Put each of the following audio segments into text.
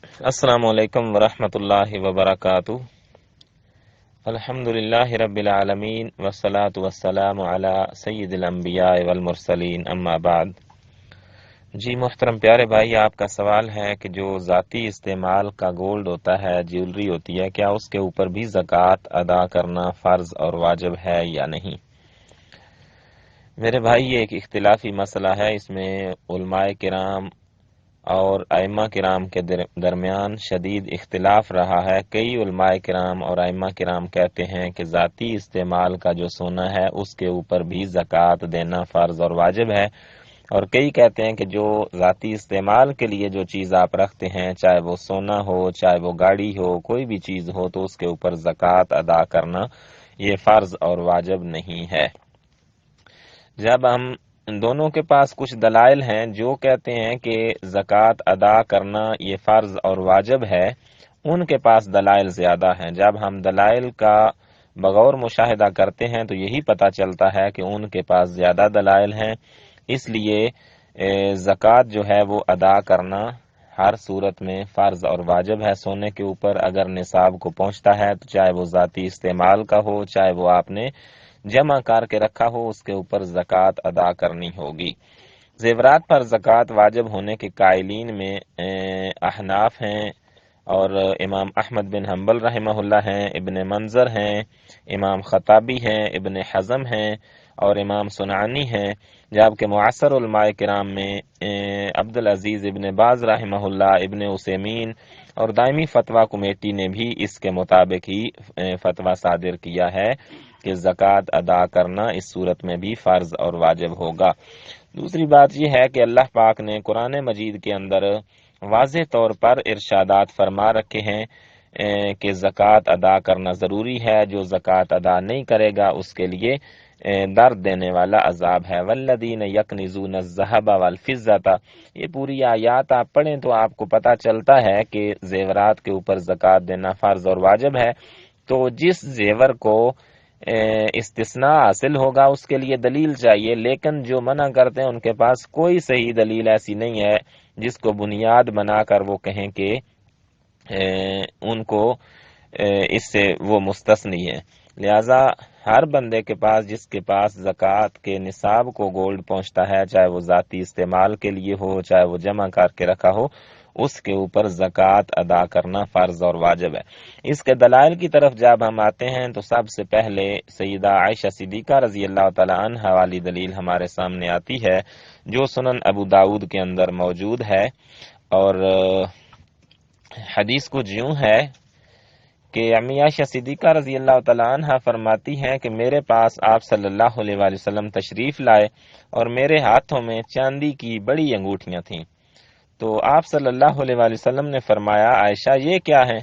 السلام علیکم ورحمۃ اللہ وبرکاتہ۔ الحمدللہ رب العالمین والصلاة والسلام علی سید الانبیاء والمرسلین، اما بعد۔ جی محترم پیارے بھائی، آپ کا سوال ہے کہ جو ذاتی استعمال کا گولڈ ہوتا ہے، جیولری ہوتی ہے، کیا اس کے اوپر بھی زکوٰۃ ادا کرنا فرض اور واجب ہے یا نہیں؟ میرے بھائی، یہ ایک اختلافی مسئلہ ہے۔ اس میں علماء کرام اور ائمہ کرام کے درمیان شدید اختلاف رہا ہے۔ کئی علماء کرام اور ائمہ کرام کہتے ہیں کہ ذاتی استعمال کا جو سونا ہے اس کے اوپر بھی زکوٰۃ دینا فرض اور واجب ہے، اور کئی کہتے ہیں کہ جو ذاتی استعمال کے لیے جو چیز آپ رکھتے ہیں، چاہے وہ سونا ہو، چاہے وہ گاڑی ہو، کوئی بھی چیز ہو، تو اس کے اوپر زکوٰۃ ادا کرنا یہ فرض اور واجب نہیں ہے۔ جب ہم دونوں کے پاس کچھ دلائل ہیں جو کہتے ہیں کہ زکوٰۃ ادا کرنا یہ فرض اور واجب ہے، ان کے پاس دلائل زیادہ ہیں۔ جب ہم دلائل کا بغور مشاہدہ کرتے ہیں تو یہی پتہ چلتا ہے کہ ان کے پاس زیادہ دلائل ہیں، اس لیے زکوٰۃ جو ہے وہ ادا کرنا ہر صورت میں فرض اور واجب ہے۔ سونے کے اوپر اگر نصاب کو پہنچتا ہے تو چاہے وہ ذاتی استعمال کا ہو، چاہے وہ آپ نے جمع کر کے رکھا ہو، اس کے اوپر زکوٰۃ ادا کرنی ہوگی۔ زیورات پر زکوٰۃ واجب ہونے کے قائلین میں احناف ہیں، اور امام احمد بن حنبل رحمہ اللہ ہیں، ابن منظر ہیں، امام خطابی ہیں، ابن حزم ہیں اور امام صنعانی ہیں، جبکہ معاصر علماء کرام میں عبدالعزیز ابن باز رحمہ اللہ، ابن عثیمین اور دائمی فتویٰ کمیٹی نے بھی اس کے مطابق ہی فتویٰ صادر کیا ہے کہ زکوٰۃ ادا کرنا اس صورت میں بھی فرض اور واجب ہوگا۔ دوسری بات یہ ہے کہ اللہ پاک نے قرآن مجید کے اندر واضح طور پر ارشادات فرما رکھے ہیں کہ زکوٰۃ ادا کرنا ضروری ہے۔ جو زکوٰۃ ادا نہیں کرے گا اس کے لیے درد دینے والا عذاب ہے۔ والذین یکنزون الذھب والفضة، یہ پوری آیات آپ پڑھیں تو آپ کو پتہ چلتا ہے کہ زیورات کے اوپر زکوٰۃ دینا فرض اور واجب ہے۔ تو جس زیور کو استثناء حاصل ہوگا اس کے لیے دلیل چاہیے، لیکن جو منع کرتے ہیں ان کے پاس کوئی صحیح دلیل ایسی نہیں ہے جس کو بنیاد بنا کر وہ کہیں کہ ان کو اس سے وہ مستثنی ہے۔ لہذا ہر بندے کے پاس، جس کے پاس زکوٰۃ کے نصاب کو گولڈ پہنچتا ہے، چاہے وہ ذاتی استعمال کے لیے ہو، چاہے وہ جمع کر کے رکھا ہو، اس کے اوپر زکوٰۃ ادا کرنا فرض اور واجب ہے۔ اس کے دلائل کی طرف جب ہم آتے ہیں تو سب سے پہلے سیدہ عائشہ صدیقہ رضی اللہ تعالی عنہ والی دلیل ہمارے سامنے آتی ہے، جو سنن ابو داؤد کے اندر موجود ہے، اور حدیث کچھ یوں ہے کہ امی عائشہ صدیقہ رضی اللہ تعالی عنہ فرماتی ہیں کہ میرے پاس آپ صلی اللہ علیہ وآلہ وسلم تشریف لائے اور میرے ہاتھوں میں چاندی کی بڑی انگوٹھیاں تھیں۔ تو آپ صلی اللہ علیہ وآلہ وسلم نے فرمایا، عائشہ یہ کیا ہے؟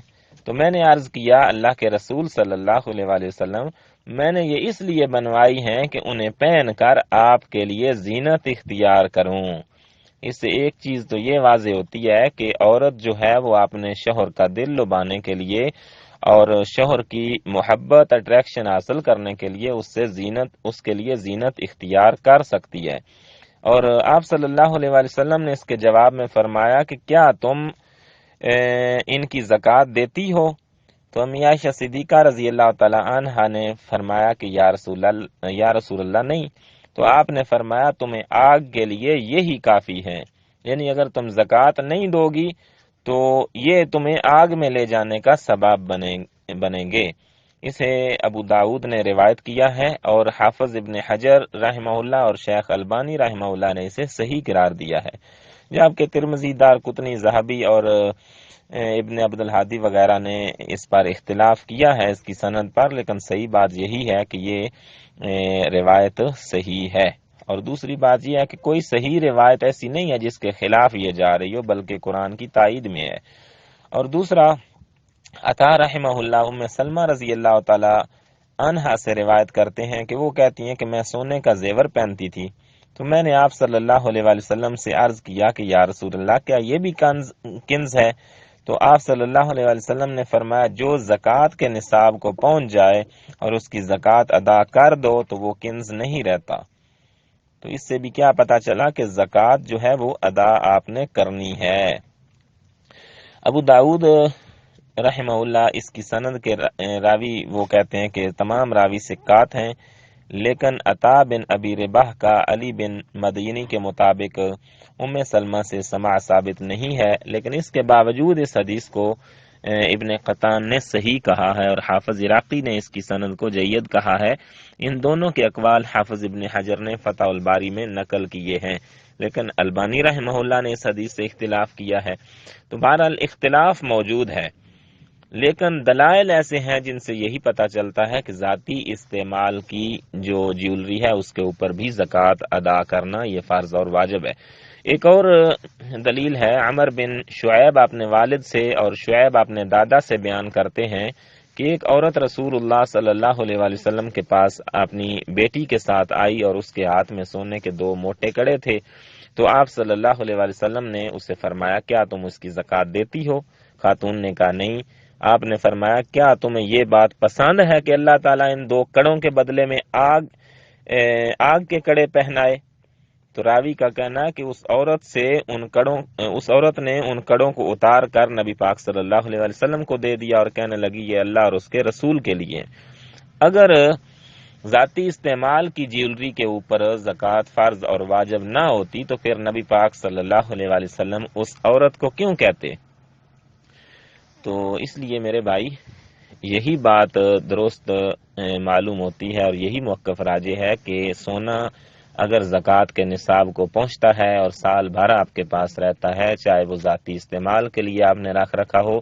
تو میں نے عرض کیا، اللہ کے رسول صلی اللہ علیہ وآلہ وسلم، میں نے یہ اس لیے بنوائی ہیں کہ انہیں پہن کر آپ کے لیے زینت اختیار کروں۔ اس سے ایک چیز تو یہ واضح ہوتی ہے کہ عورت جو ہے وہ اپنے شوہر کا دل لبانے کے لیے اور شوہر کی محبت، اٹریکشن حاصل کرنے کے لیے اس کے لیے زینت اختیار کر سکتی ہے۔ اور آپ صلی اللہ علیہ وآلہ وسلم نے اس کے جواب میں فرمایا کہ کیا تم ان کی زکوٰۃ دیتی ہو؟ تو امی عائشہ صدیقہ رضی اللہ تعالی عنہا نے فرمایا کہ یا رسول اللہ نہیں۔ تو آپ نے فرمایا تمہیں آگ کے لیے یہی کافی ہے، یعنی اگر تم زکوٰۃ نہیں دو گی تو یہ تمہیں آگ میں لے جانے کا سبب بنیں گے۔ اسے ابو داؤد نے روایت کیا ہے، اور حافظ ابن حجر رحمہ اللہ اور شیخ البانی رحمہ اللہ نے اسے صحیح قرار دیا ہے، جبکہ ترمذی، دارقطنی، ذہبی اور ابن عبد الحادی وغیرہ نے اس پر اختلاف کیا ہے اس کی سند پر، لیکن صحیح بات یہی ہے کہ یہ روایت صحیح ہے۔ اور دوسری بات یہ ہے کہ کوئی صحیح روایت ایسی نہیں ہے جس کے خلاف یہ جا رہی ہو، بلکہ قرآن کی تائید میں ہے۔ اور دوسرا، عطا رحمہ اللہ ام سلمہ رضی اللہ تعالی عنہا سے روایت کرتے ہیں کہ وہ کہتی ہیں کہ میں سونے کا زیور پہنتی تھی، تو میں نے آپ صلی اللہ علیہ وآلہ وسلم سے عرض کیا کہ یا رسول اللہ، کیا یہ بھی کنز ہے؟ تو آپ صلی اللہ علیہ وآلہ وسلم نے فرمایا، جو زکوٰۃ کے نصاب کو پہنچ جائے اور اس کی زکوٰۃ ادا کر دو تو وہ کنز نہیں رہتا۔ تو اس سے بھی کیا پتا چلا کہ زکوٰۃ جو ہے وہ ادا آپ نے کرنی ہے۔ ابو داؤد رحمہ اللہ اس کی سند کے راوی وہ کہتے ہیں کہ تمام راوی ثقات ہیں، لیکن عطا بن ابی رباح کا علی بن مدینی کے مطابق ام سلمہ سے سماع ثابت نہیں ہے، لیکن اس کے باوجود اس حدیث کو ابن قطان نے صحیح کہا ہے اور حافظ عراقی نے اس کی سند کو جید کہا ہے۔ ان دونوں کے اقوال حافظ ابن حجر نے فتح الباری میں نقل کیے ہیں، لیکن البانی رحمہ اللہ نے اس حدیث سے اختلاف کیا ہے۔ تو بہرحال اختلاف موجود ہے، لیکن دلائل ایسے ہیں جن سے یہی پتہ چلتا ہے کہ ذاتی استعمال کی جو جیولری ہے اس کے اوپر بھی زکوٰۃ ادا کرنا یہ فرض اور واجب ہے۔ ایک اور دلیل ہے، عمر بن شعیب اپنے والد سے اور شعیب اپنے دادا سے بیان کرتے ہیں کہ ایک عورت رسول اللہ صلی اللہ علیہ وآلہ وسلم کے پاس اپنی بیٹی کے ساتھ آئی اور اس کے ہاتھ میں سونے کے 2 موٹے کڑے تھے، تو آپ صلی اللہ علیہ وآلہ وسلم نے اسے فرمایا کیا تم اس کی زکوٰۃ دیتی ہو؟ خاتون نے کہا نہیں۔ آپ نے فرمایا کیا تمہیں یہ بات پسند ہے کہ اللہ تعالیٰ ان 2 کڑوں کے بدلے میں آگ کے کڑے پہنائے؟ تو راوی کا کہنا ہے کہ اس عورت نے ان کڑوں کو اتار کر نبی پاک صلی اللہ علیہ وسلم کو دے دیا اور کہنے لگی یہ اللہ اور اس کے رسول کے لیے۔ اگر ذاتی استعمال کی جیولری کے اوپر زکوٰۃ فرض اور واجب نہ ہوتی تو پھر نبی پاک صلی اللہ علیہ وسلم اس عورت کو کیوں کہتے؟ تو اس لیے میرے بھائی یہی بات درست معلوم ہوتی ہے اور یہی موقف راجح ہے کہ سونا اگر زکوٰۃ کے نصاب کو پہنچتا ہے اور سال بھر آپ کے پاس رہتا ہے، چاہے وہ ذاتی استعمال کے لیے آپ نے رکھ رکھا ہو،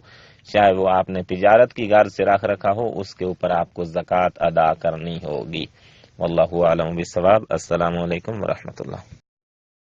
چاہے وہ آپ نے تجارت کی غرض سے رکھ رکھا ہو، اس کے اوپر آپ کو زکوٰۃ ادا کرنی ہوگی۔ واللہ اعلم بالصواب۔ السلام علیکم ورحمۃ اللہ۔